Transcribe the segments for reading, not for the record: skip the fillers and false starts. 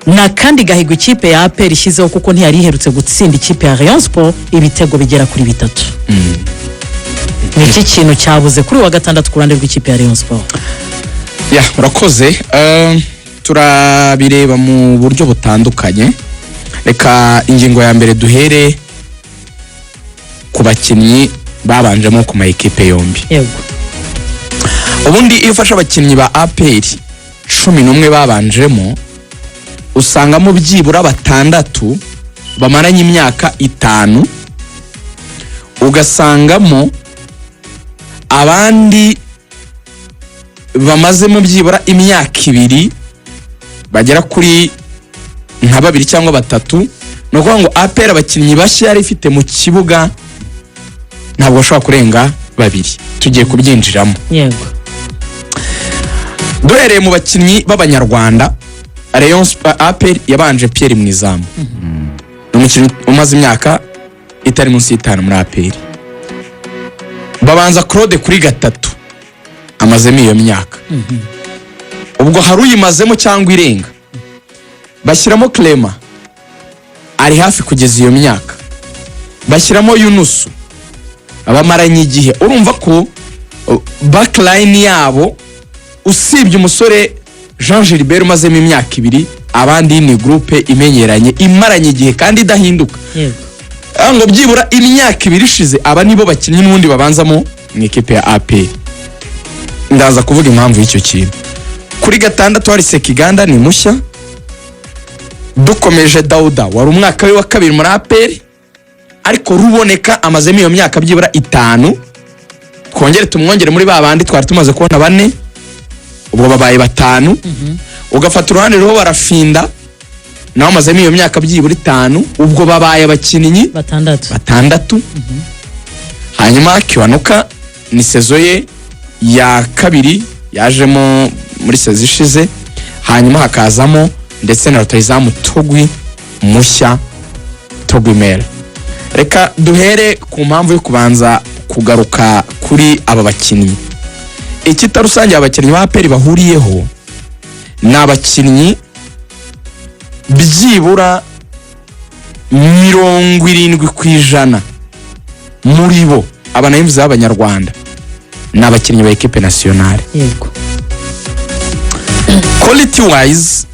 na kandi gahigo ikipe ya APR ishyizeho kuko ntiyari iherutse gutsinda ikipe ya Rayon Sport ibitego bigera kuri 3. Niki kintu cyabuze kuri wa gatandatu kurande rw'ikipe ya Rayon Sport. Ya urakoze turabireba mu buryo butandukanye. Reka ingingo ya mbere duhere ku bakinnyi babanjemo ku ma equipe yombi. Yego. Ubundi iyo ufasha abakinnyi ba APR 11 babanjemo usanga mu byibura batandatu bamaranye imyaka 5 ugasangamo abandi bamaze mu byibura imyaka 2 bagera kuri nka 2 cyangwa 3 no kuvuga ngo APR abakinnyi bashya yari ifite mu kibuga ntabwo bashobora kurenga 2 tugiye kubyinjiramo. Yego. Duhereye mu bakinnyi b'abanyarwanda Rayon APR yabanje Pierre Mwizamu. Umukinnyi umaze imyaka itari munsi y'5 muri APR. Babanza Claude kuri 3 amazemo iyo myaka. Ubwo hari uyimazemo cyangwa irenga. Bashyiramo Clement ari hafi kugeza iyo myaka. Bashyiramo Yunusu abamaranye igihe. Urumva ko backline yabo usibye umusore Jean Gilbert umazemo imyaka 2 abandi ni groupe imenyeranye imaranye igihe kandi idahinduka. Yego. Ngo byibura imyaka 2 ishize aba nibo bakinnyi n'undi babanzamo mu equipe ya APR. Ndaza kuvuga impamvu y'icyo kintu. Kuri 6 hari Sekiganda ni mushya. Dukomeje Dauda wari umwaka we wa 2 muri APR ariko Ruboneka amazemo iyo myaka byibura 5. Twongere tumwongere muri babandi twari tumaze kubona 4 ubwo babaye 5. Ugafata uruhande rwo Barafinda naho amazemo iyo myaka byibura 5 ubwo babaye abakinnyi 6. Hanyuma Kiwanuka ni sezo ye ya 2 yajemo muri sezo ishize. Hanyuma hakazamo ndetse na rutayizamu Togwi mushya Togwi Mel. Reka duhere ku mpamvu yo kubanza kugaruka kuri aba bakinnyi. Ikita rusange abakinnyi ba APR bahuriyeho ni abakinnyi byibura 70% muri bo abanayimvuze b'abanyarwanda ni abakinnyi ba equipe nationale. Yego. Quality wise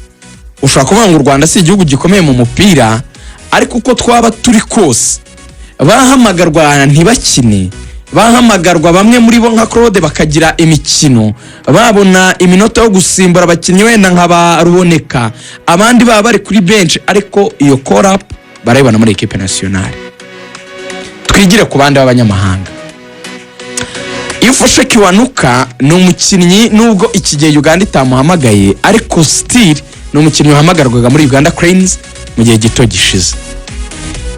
ushaka kuvuga ngo u Rwanda si igihugu gikomeye mu mupira ariko uko twaba turi kose bahamagarwa ntibakine. Bahamagarwa bamwe muri bo nka Claude bakagira imikino babona iminota yo gusimbura abakinnyi wenda nka ba Ruboneka abandi baba bari kuri bench ariko iyo call up barayibona muri equipe nationale. Twigire ku bandi b'abanyamahanga. Iyo ufashe Kiwanuka ni umukinnyi nubwo iki gihe Uganda itamuhamagaye ariko still ni umukinnyi wahamagarwaga muri Uganda Cranes mu gihe gito gishize.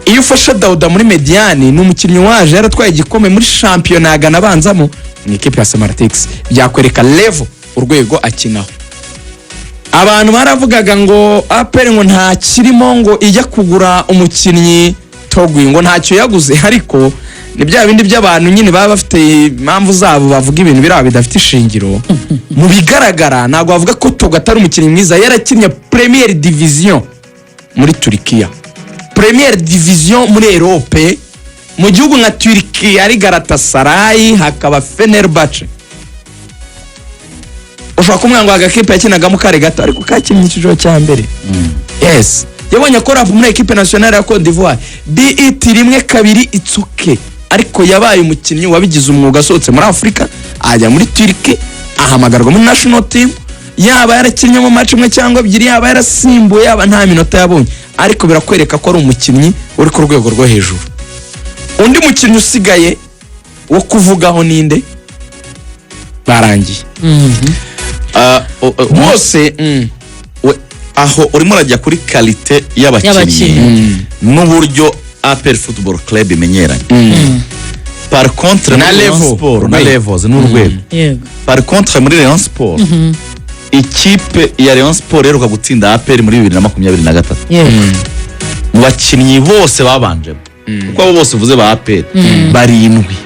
Iyo ufashe Dauda muri Mediani ni umukinnyi waje yaratwaye igikombe muri championnat ya Ghana abanzamo ni equipe ya Samartex. Byakwereka level urwego akinaho. Abantu baravugaga ngo APR ngo nta kirimo ngo ijya kugura umukinnyi Togwi ngo ntacyo yaguze ariko ni bya bindi by'abantu nyine baba bafite impamvu zabo bavuga ibintu biraba bidafite ishingiro. Mu bigaragara ntabwo bavuga ko Togwi atari umukinnyi mwiza. Yarakinnye Premier Division muri Turkiya, Premier Division muri Europe mu gihugu nka Turkiya ari Galatasaray hakaba Fenerbahce. Ushaka kumwe ngo agakipe yakinagamo kare gato ariko kakinnye ikijo cya mbere. Yes. Yabonye ko rap muri equipe nationale ya Côte d'Ivoire. DET 1-2 itsuke ariko yabaye umukinnyi wabigize umwuga asohotse muri Afrika ajya muri Turkiya ahamagarwa muri national team. Yaba yarakinnye mu match imwe cyangwa 2 yaba yarasimbuye yaba nta minota yabonye ariko birakwereka ko ari umukinnyi uri ku rwego rwo hejuru. Undi mukinnyi usigaye wo kuvugaho ninde barangiye. Bose aho urimo rajya kuri qualité y'abakinnyi n'uburyo APR Football Club imenyeranye. Par contre na levels n'urwego. Par contre muri Rayon Sport ikipe ya Rayon Sport rero gutsinda APR muri 2023. Mu bakinnyi bose babanje kuko abo bose uvuze ba APR barindwi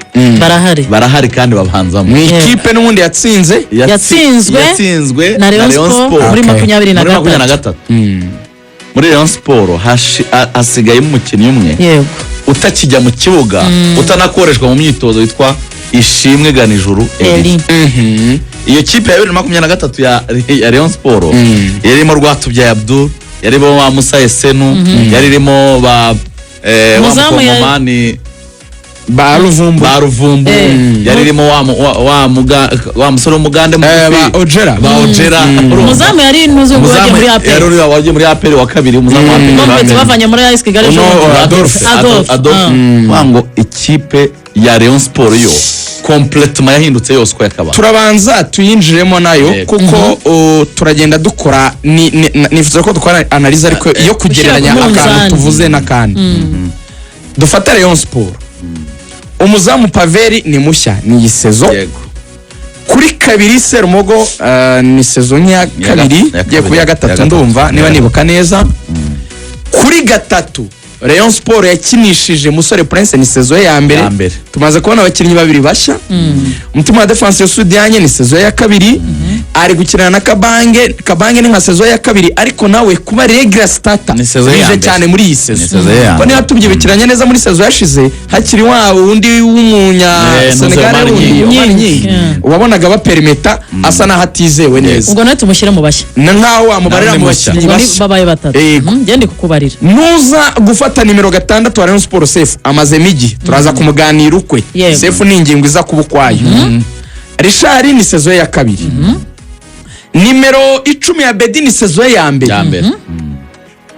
barahari kandi babanzamo mu ikipe n'ubundi yatsinzwe yatsinzwe na Rayon Sport muri 2023. muri Rayon Sport hasigaye umukinnyi umwe yego utakijya mu kibuga utanakoreshwa mu myitozo witwa Ishimwe Ganijuru Eli. Iyo kipe ya 2023 ya Rayon Sport yarimo Rwatubyaye Abdul, yarimo wa Musa Esenu, yarimo ba Mukongomani ba Ruvumbu yaririmo wa musore umugande mu ba Ojera umuzamu yari nuzungu wagiye muri APR wa kabiri umuzamu wa APR bavanye muri AS Kigali Adolphe wango ikipe ya Rayon Sport yo complètement yahindutse yose ko yakaba. Turabanza tuyinjiremo nayo kuko turagenda dukora nifuza ko dukora analyse ariko iyo kugereranya akantu tuvuze nakandi dufata Rayon Sport. Umuzamu Paveri ni mushya ni isezo kuri kabiri Serumogo ni sezo nya kabiri giye kuya gatatu ndumva niba nibuka neza kuri gatatu Rayon Sport yakinishije Musore Prince ni sezo ya mbere tumaze kubona abakinnyi babiri bashya umutima wa defense ya Sudianye ni sezo ya kabiri ari gukirana na Kabange ni nka sezo ya kabiri ariko nawe kuba regular starter nije cyane muri iyi sezo ko niba tubyibikiranye neza muri sezo yashize hakiri wawe undi w'umunya Senegal wundi wabonaga ba perimeter asa na hatizewe neza ubwo nawe tumushyira mu bashya nkaho amubarira mu bakinnyi bashya babaye batatu ngende kukubarira nuza gufata nimero 6 wa Rayon Sport Sefu amaze migi turaza kumuganira ukwe Sefu ni ingingo iza kubukwayo Richard ni sezo ya kabiri nimero 10 ya Bedi ni sezo ya mbere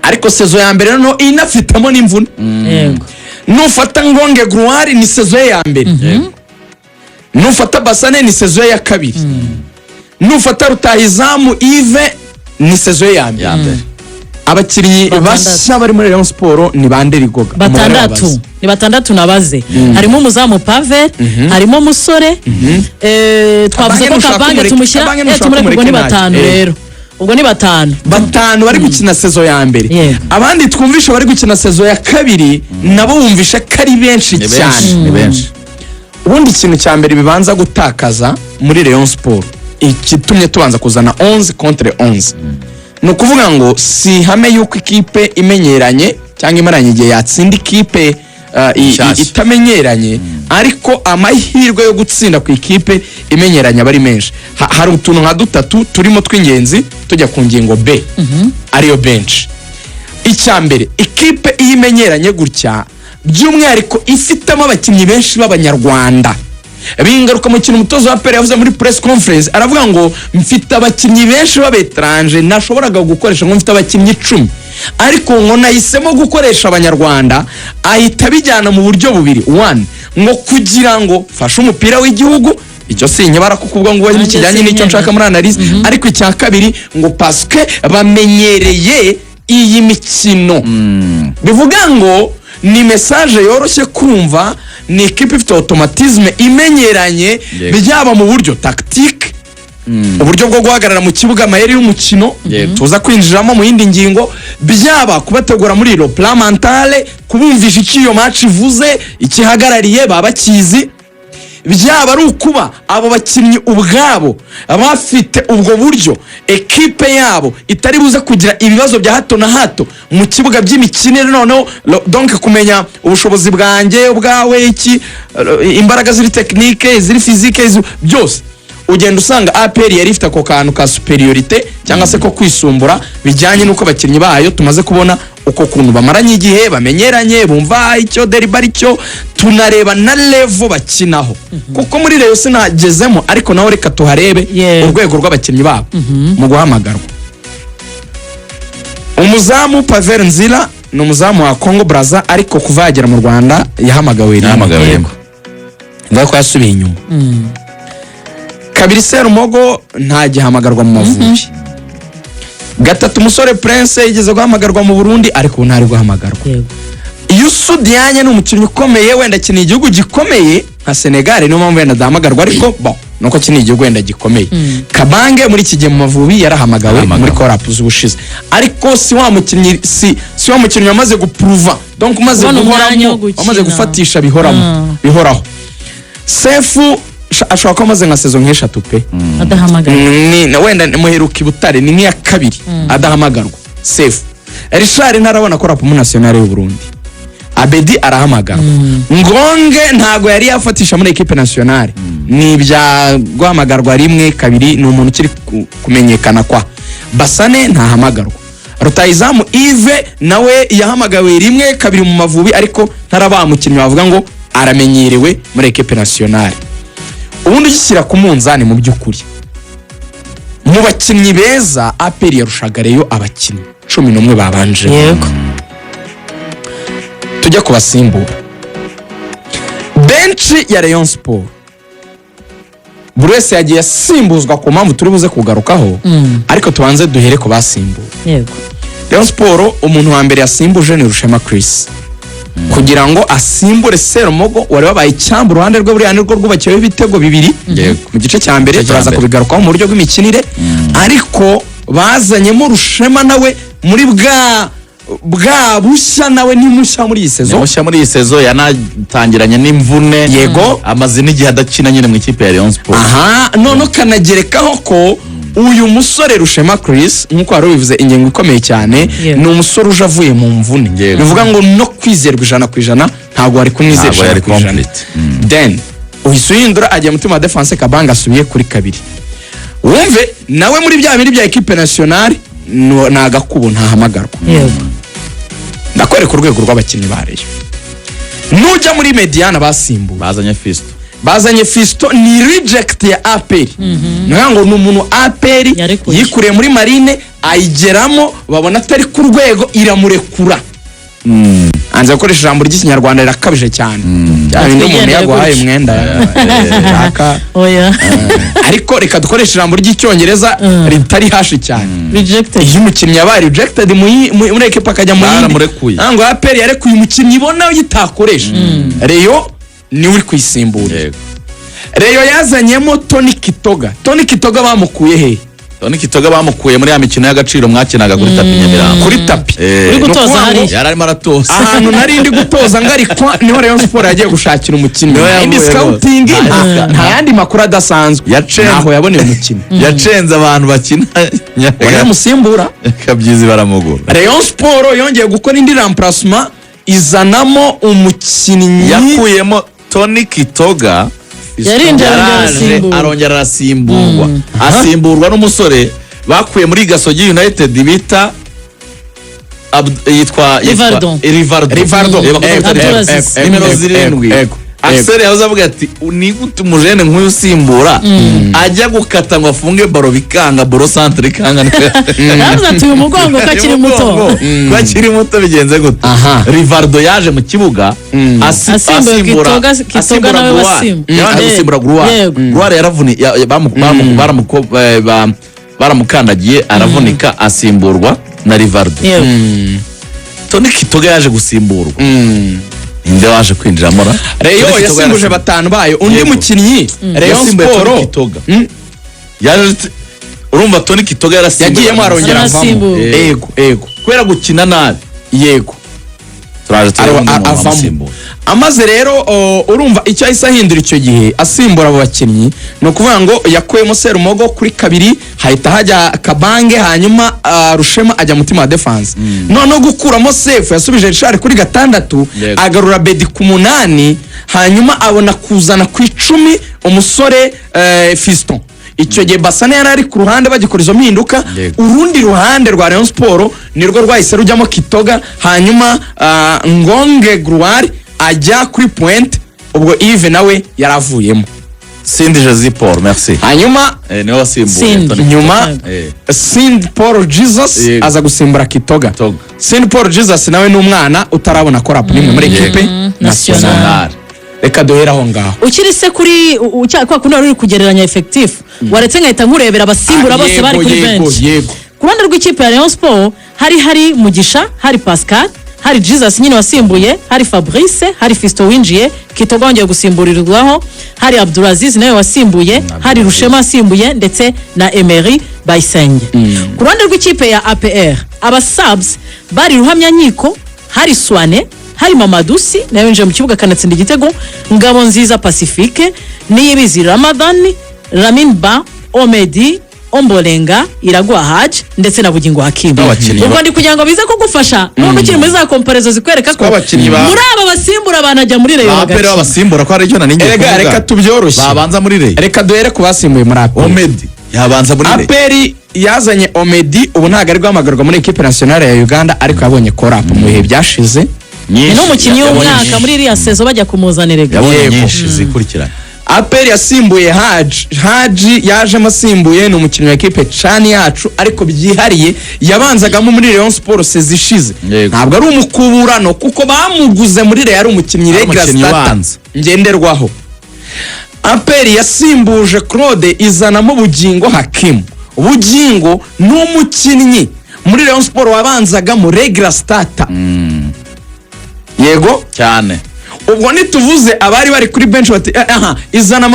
ariko sezo ya mbere no inafitamo n'imvune yego nufata Ngonge Gruari ni sezo ya mbere nufata Basane ni sezo ya kabiri nufata Rutahizamu Yves ni sezo ya mbere abakinnyi bashya bari muri Rayon Sport ni bande rigoga batandatu nabaze harimo umuzamu Pavel harimo Musore twavuze ko Kabange tumushyira tumure ni batanu rero ubwo ni batanu bari gukina sezo ya mbere abandi twumvisha bari gukina sezo ya kabiri nabo bumvisha kari benshi cyane ni benshi ubundi ikintu cya mbere bibanza gutakaza muri Rayon Sport ikitumye tubanza kuzana 11 contre 11 no kuvuga ngo si hame yuko ikipe imenyeranye cyangwa imaranye igihe yatsinda ikipe itamenyeranye ariko amahirwe yo gutsinda ku ikipe imenyeranye bari menshi hari utuntu nka dutatu turimo tw'ingenzi tujya ku ngingo B ariyo bench icyambere ikipe imenyeranye gutya by'umwihariko ifitemo abakinnyi benshi b'abanyarwanda bingaruka mu kintu umutozo wa APR yavuze muri press conference aravuga ngo mfite abakinnyi benshi b'abetranje nashoboraga gukoresha ngo mfite abakinnyi 10 ariko ngo nahisemo gukoresha abanyarwanda ahita bijyana mu buryo bubiri one ngo kugira ngo fashe umupira w'igihugu icyo sinye barakukubwa ngo wari kijyanye n'icyo nshaka muri analyse ariko icya kabiri ngo parce que bamenyereye iyi mikino bivuga ngo ni message yoroshye kumva ni equipe ifite automatisme imenyeranye byaba mu buryo tactique uburyo bwo guhagarara mu kibuga amayeri y'umukino tuza kwinjiramo mu yindi ngingo byaba kubategura muri le plan mental kubumvisha iki iyo match ivuze ikihagarariye babakizi byaba ari ukuba abo bakinnyi ubwabo bafite ubwo buryo equipe yabo itari buze kugira ibibazo bya hato na hato mu kibuga by'imikinire noneho donc kumenya ubushobozi bwanjye ubwawe iki imbaraga ziri technique ziri physique byose ugenda usanga APR yari ifite ako kantu ka superiorité cyangwa se ko kwisumbura bijyanye nuko abakinnyi bayo tumaze kubona uko kuntu bamaranye igihe bamenyeranye bumva icyo deribari cyo tunareba na level bakinaho kuko muri Rayon sinagezemo ariko naho reka tuharebe urwego rw'abakinnyi babo mu guhamagarwa umuzamu Pavel Nzira ni umuzamu wa Congo Brazza ariko kuva yagera mu Rwanda yahamagawe ngako yasubiye inyuma kabiri Serumogo nta gihamagarwa mu Mavubi gatatu Musore Prince yigeze guhamagarwa mu Burundi ariko ntari guhamagarwa iyo Sudianye ni umukinnyi ukomeye wenda kini igihugu gikomeye nka Senegal niyo mpamvu wenda dahamagarwa ariko nuko kini igihugu wenda gikomeye Kabange muri kigiye mu Mavubi yarahamagawe muri Corap z'ubushize ariko si wa mukinnyi si wa mukinnyi wamaze gupruva donc umaze guhoramo umaze gufatisha bihoraho Sefu ashobora ko amaze nka sezo nk'eshatu pe adahamagara ni wenda muheruka i Butare ni nk'iya kabiri adahamagarwa Sefu Richard ntarabona ko rapumu nationale y'u Burundi. Abedi arahamagara. Ngonge ntago yari yafatisha muri equipe nationale. Ni bya guhamagarwa rimwe kabiri ni umuntu kiri kumenyekana kwa. Basane ntahamagarwa. Rutayizamu Yves nawe yahamagawe rimwe kabiri mu Mavubi ariko ntarabamukinnyi bavuga ngo aramenyerewe muri equipe nationale. Ubundi gishyira ku munzani mu by'ukuri. Mu bakinnyi beza APR yarushaga Rayon abakinnyi 11 babanje. Yego. Tujya kubasimbura. Bench ya Rayon Sport. Buri wese yagiye asimbuzwa ku mpamvu turi buze kugarukaho ariko tubanze duhere ku basimbuye. Yego. Rayon Sport umuntu wa mbere yasimbuje ni Rushema Chris. Kugira ngo asimbure Serumogo wari wabaye icyambu ruhande rwe buriya nirwo rwubakiyeho ibitego bibiri mu gice cya mbere turaza kubigarukaho mu buryo bw'imikinire ariko bazanyemo Rushema nawe muri bwa bushya nawe ni mushya muri iyi sezo. Mushya muri iyi sezo yanatangiranye n'imvune. Yego. Amazina igihe adakina nyine mu ikipe ya Rayon Sport. Aha none kanagerekaho ko uyu musore Rushema Chris nkuko wari bivuze ingengo ikomeye cyane ni umusore uje avuye mu mvune. Bivuga ngo no kwizerwa 100% ntago ari kumwizera 100%. Then uhisuhindura ajya mutima defense Kabanga asubiye kuri kabiri. Wumve nawe muri bya bindi bya equipe nationale nagakubo ntahamagarwa. Yego. Ndakwereka urwego rw'abakinnyi ba Rayon. Nujya muri Mediana basimbuye bazanye Fisto ni reject ya APR. Ngo ni umuntu APR yikuriye muri Marine ayigeramo babona atari ku rwego iramurekura. Anze gukoresha ijambo ry'ikinyarwanda rirakabije cyane. Cyane n'umuntu yaguhaye mwenda aka oya ariko reka dukoresha ijambo ry'icyongereza ritari hashi cyane. Rejected. Iyo umukinnyi yabaye rejected muri equipe akajya mu yindi ngo APR yarekuye umukinnyi ibona yitakoresha. Rayon ni uri kwisimbura. Rayon yazanyemo Tony Kitoga bamukuye he? Tony Kitoga bamukuye muri ya mikino y'agaciro mwakinaga kuri tapi Nyamirambo. Kuri tapi. Uri gutoza hari? Yari arimo aratoza. Ahantu nari ndi gutoza ngarikwa niho Rayon Sport yagiye gushakira umukinnyi. Indi scouting nta yandi makuru adasanzwe. Naho yaboneye umukinnyi. Yacenze abantu bakina. Baramusimbura. Kabyizi baramugura. Rayon Sport yongeye gukora indi remplacement izanamo umukinnyi yakuyemo Tony Kitoga. Arongera arasimburwa. Asimburwa n'umusore bakuye muri Gasogi United bita yitwa Rivaldo. Nimero 7. Axel yahoze avuga ati ni gute umujene nk'uyu usimbura ajya gukata ngo afunge baro bikanga baro centre kanga. Navuze ati uyu mugongo kakiri muto. Kakiri muto bigenze gute? Rivaldo yaje mu kibuga asimbura nawe wasimbura Gruare yaravuni baramukandagiye aravunika asimburwa na Rivaldo. Tony Kitoga yaje gusimburwa. Inde waje kwinjira mora. Rayon yasimbuje batanu bayo undi mukinnyi Rayon Sport. Urumva Tony Kitoga yagiyemo arongera avamo. Ego. Kwera gukina nabi. Yego. Turaje avamo. Amaze rero urumva icyo ahise ahindura icyo gihe asimbura abo bakinnyi no kuvuga ngo yakuyemo Serumogo kuri kabiri hahita hajya Kabange hanyuma Rushema ajya mutima defense. None gukuramo Sefu yasubije Richard kuri 6 agarura Bedi ku 8 hanyuma abona kuzana ku 10 umusore Fiston. Icyo gihe Basane yari ari ku ruhande bagikora izo mpinduka urundi ruhande rwa Rayon Sport nirwo rwahise rujyamo Kitoga hanyuma Ngonge Gruare ajya kuri point ubwo Yves nawe yaravuyemo. Cindy Joseph Paul merci. Hanyuma niwe wasimbuye nyuma Cindy Paul Jesus aza gusimbura Kitoga. Cindy Paul Jesus nawe n'umwana utarabona ko rap nimwe muri equipe nationale. Reka dohera aho ngaho. Ukiri se kuri kwa kuno uri kugereranya effective waretse ngahita nkurebera abasimbura bose bari kuri bench. Ku ruhande rw'ikipe ya Rayon Sport hari Mugisha, hari Pascal, hari Jesus nyine wasimbuye, hari Fabrice, hari Fisto winjiye, Kitoga wongeye gusimburirwaho, hari Abdulaziz nawe wasimbuye, hari Rushema wasimbuye ndetse na Emery Bayisenge. Ku ruhande rw'ikipe ya APR abasubs bari Ruhamya Nyiko, hari Swane, hari Mamadusi nawe nje mu kibuga kanatsinda igitego, Ngabo Nziza Pacifique, Niyibizi Ramadan, Lamin Ba, Omedi, Ombolenga, Iraguha Haji ndetse na Bugingo Hakim. Ubwo ndi kugira ngo bize kugufasha none ukiri muri za comparison zikwereka ko muri aba basimbura banajya muri Rayon hagati. Aperi abasimbura ko ari cyo nanjye. Reka tubyoroshye. Babanza muri Rayon. Reka duhere ku basimbuye muri Aperi. Omedi yabanza muri Rayon. Aperi yazanye Omedi ubu ntago ari guhamagarwa muri equipe nationale ya Uganda ariko yabonye call up mu bihe byashize. Ni n'umukinnyi w'umwaka muri iriya sezo bajya kumuzanira ega. Yabonye nyinshi zikurikiranye. Aperi yasimbuye Haji yaje amasimbuye ni umukinnyi wa equipe Chani yacu ariko byihariye yabanzagamo muri Rayon Sports zishize. Ntabwo ari umukuburano kuko bamuguze muri Rayon ari umukinnyi regular starter ngenderwaho. Aperi yasimbuje Claude izanamo Bugingo Hakim. Bugingo ni umukinnyi muri Rayon Sports wabanzaga mu regular starter. Yego cyane. Ubwo nituvuze abari bari kuri bench bati izana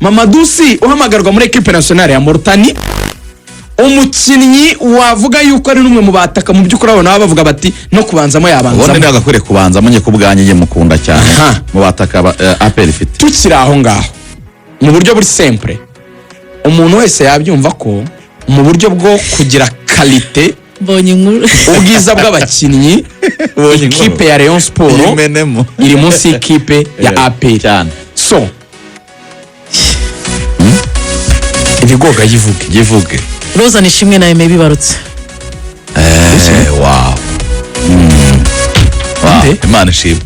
Mamadusi uhamagarwa muri equipe nationale ya Mauritania. Umukinnyi wavuga yuko ari numwe mu bataka mu byukuri abana bavuga bati no kubanzamo yabanza. Ubone ndagakore kubanzamo nye kubwanye mukunda cyane mu bataka Aperi ifite. Tukiri aho ngaho mu buryo buri simple umuntu wese yabyumva ko mu buryo bwo kugira qualité ubwiza bw'abakinnyi ikipe ya Rayon Sports iri munsi y'ikipe ya APR cyane. So ibigoga yivuge Roza Nishimwe na Aime bibarutse. Wow. Imana ishimwe.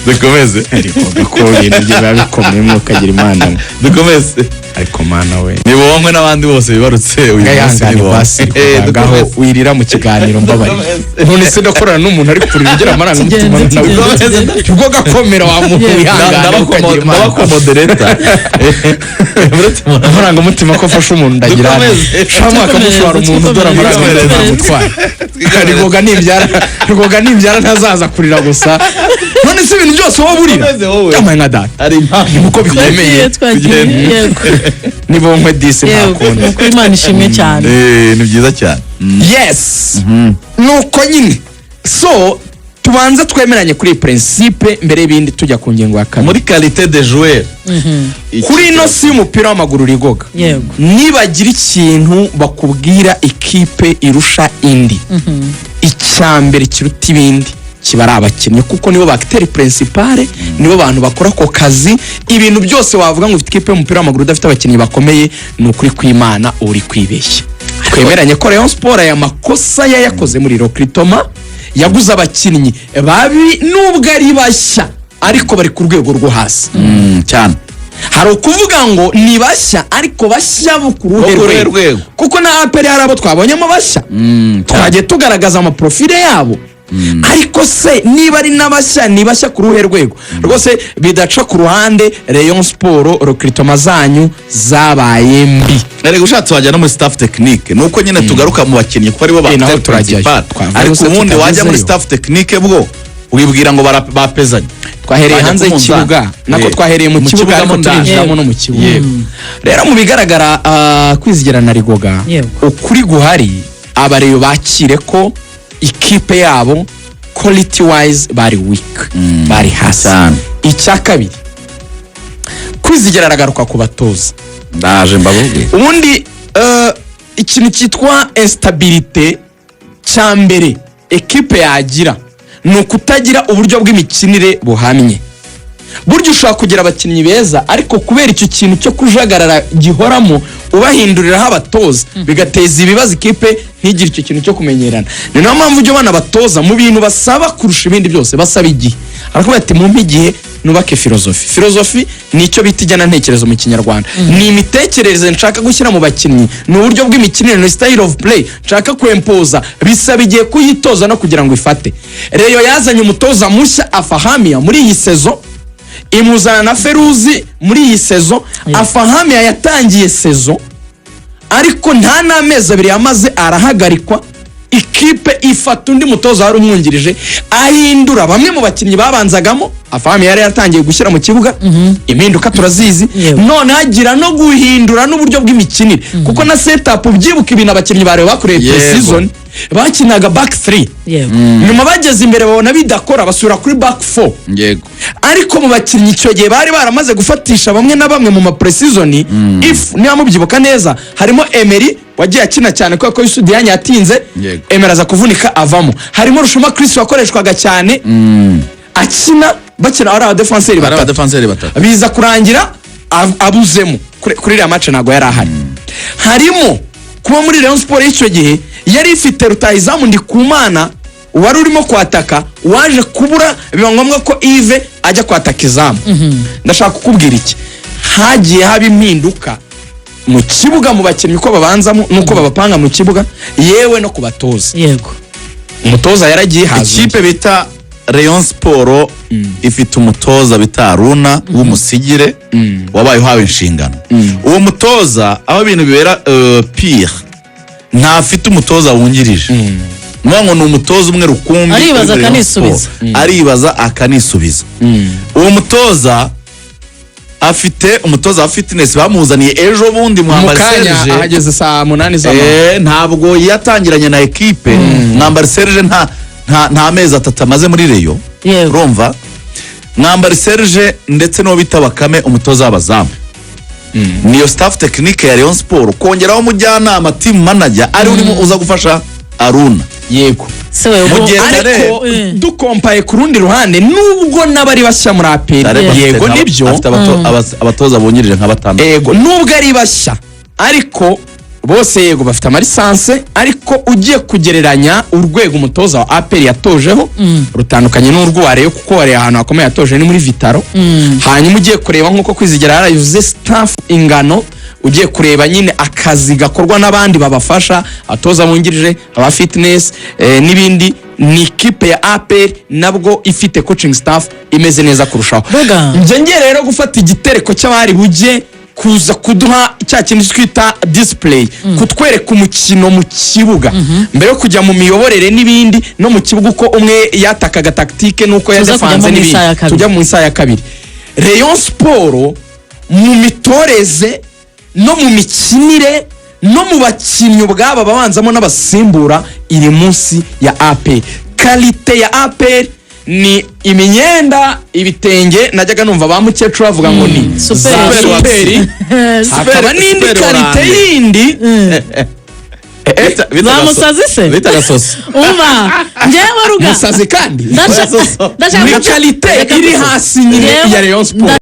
Dukomeze ko ibintu biba bikomeye mukagira Imana. Dukomeze ariko mana we ni wowe n'abandi bose bibarutse uyu munsi ni wowe. Ngaho wirira mu kiganiro mbabari none se ndakorana n'umuntu ari kurira ugira amaranga mutima nawe ubwo gakomera wa muntu wihangana ndabakomodereta amaranga mutima ko afasha umuntu ndagira shamwa akamushwara umuntu dora amaranga mutwara rigoga nimbyara ntazaza kurira gusa none se ibintu byose wowe burira kama nka data ari impamvu uko bikomeye nibo nkwe disi nakunda kuri Imana ishimwe cyane. Ni byiza cyane. Yes nuko nyine so tubanza twemeranye kuri principe mbere y'ibindi tujya ku ngingo ya kabiri muri qualité de joueur. Kuri ino si umupira w'amaguru rigoga nibagira ikintu bakubwira ikipe irusha indi icyambere kiruta ibindi kibara abakinnyi kuko nibo bakiteri principale nibo bantu bakora ko kazi ibintu byose wavuga ngo ufite ikipe y'umupira w'amaguru udafite abakinnyi bakomeye ni ukuri kw'Imana uri kwibeshya. Twemeranye ko Rayon Sports aya makosa yakoze muri recruitment yaguze abakinnyi babi nubwo ari bashya ariko bari ku rwego rwo hasi cyane. Hari ukuvuga ngo ni bashya ariko bashya ku ruhe rwego kuko na APR hari abo twabonyemo bashya twagiye tugaragaza amaprofile yabo ariko se niba ari n'abashya ni bashya ku ruhe rwego rwose bidaca ku ruhande Rayon Sports recruitment zanyu zabaye mbi. Ariko ushatse wajya no muri staff technique nuko nyine tugaruka mu bakinnyi ko ari bo principal ariko ubundi wajya muri staff technique bwo wibwira ngo bapezanye. Twahereye hanze y'ikibuga nako twahereye mu kibuga ariko turinjiramo no mu kibuga. Rero mu bigaragara kwizigera na rigoga ukuri guhari abareyo bakire ko ikipe yabo quality wise bari weak bari hasi. Icya kabiri kwizigera aragaruka ku batoza ndaje mbavuge ubundi ikintu cyitwa instabilité cyambere ekipe yagira ni ukutagira uburyo bw'imikinire buhamye. Buryo ushobora kugira abakinnyi beza ariko kubera icyo kintu cyo kujagarara gihoramo ubahinduriraho abatoza bigateza ibibazo ikipe ntigire icyo kintu cyo kumenyerana. Ni nayo mpamvu ujya bana batoza mu bintu basaba kurusha ibindi byose basaba igihe arakuba ati mu igihe nubake filozofi ni icyo bita ijyana ntekerezo mu Kinyarwanda ni imitekerereze nshaka gushyira mu bakinnyi ni uburyo bw'imikinire ni style of play nshaka kwempoza bisaba igihe kuyitoza no kugira ngo ifate. Reyo yazanye umutoza mushya Afahamia muri iyi sezo imuzana na Feruzi muri iyi sezo Afahamia yatangiye sezo ariko nta n'amezi abiri yamaze arahagarikwa ikipe ifata undi mutoza wari umwungirije ahindura bamwe mu bakinnyi babanzagamo Afahami yari yatangiye gushyira mu kibuga impinduka turazizi none hagira no guhindura n'uburyo bw'imikinire kuko na setup byibuka ibintu abakinnyi bare bakoreye pre-season bakinaga back 3 nyuma bageze imbere babona bidakora basura kuri back 4 yego ariko mu bakinnyi icyo gihe bari baramaze gufatisha bamwe na bamwe mu pre-season if niba mubyibuka neza harimo Emery wagiye akina cyane kuko Yusudiyanye yatinze Emery aza kuvunika avamo harimo Rushuma Chris wakoreshwaga cyane akina bakina ari abadefenseri batatu biza kurangira abuzemo kuri iriya match ntago yari ahari harimo kuba muri Rayon Sport y'icyo gihe yari ifite rutahizamu Ndikumana wari urimo kwataka waje kubura biba ngombwa ko Yves ajya kwataka izamu ndashaka kukubwira iki hagiye haba impinduka mu kibuga mu bakinnyi uko babanzamo nuko babapanga mu kibuga yewe no kubatoza yego umutoza yaragiye haza ikipe bita Rayon Sport ifite umutoza bita Aruna w'umusigire wabaye uhawe inshingano uwo mutoza aho ibintu bibera pire ntafite umutoza wungirije ngo ni umutoza umwe rukumbi aribaza akanisubiza uwo mutoza afite umutoza wa fitness bamuzaniye ejo bundi Mwambari Serge ahageze saa 8 z'amanywa ntabwo yatangiranye na equipe Mwambari Serge nta mezi 3 amaze muri Rayon urumva Mwambari Serge ndetse no bita Bakame umutoza w'abazamu niyo staff technique ya Rayon Sport kongeraho umujyanama team manager ari urimo uza gufasha Aruna yego ariko dukompaye ku rundi ruhande nubwo nabari bashya muri APR yego nibyo abatoza bungirije nka batanu yego nubwo ari bashya ariko bose yego bafite amalisanse ariko ugiye kugereranya urwego umutoza wa APR yatojeho rutandukanye n'urwo wareyo kuko wari ahantu hakomeye yatoje ni muri Vitaro hanyuma ugiye kureba nkuko kwizigera yaravuze staff ingano ugiye kureba nyine akazi gakorwa n'abandi babafasha atoza bungirije aba fitness n'ibindi ni ikipe ya APR nabwo ifite coaching staff imeze neza kurushaho nje rero gufata igitereko cy'abari bujye kuza kuduha cya kintu twita display kutwereka umukino mu kibuga mbere yo kujya mu miyoborere n'ibindi no mu kibuga uko umwe yatakaga tactique nuko yadefanze n'ibindi tujya mu isaha ya kabiri Rayon Sport mu mitoreze no mu mikinire no mu bakinnyi ubwabo babanzamo n'abasimbura iri munsi ya APR kalite ya APR ni imyenda ibitenge najyaga numva ba mukecuru bavuga ngo ni superi hakaba n'indi kalite yindi bamusazi se bita gasoso umva njyewe ruga musazi kandi ndashaka ni kalite iri hasi nyine ya Rayon Sport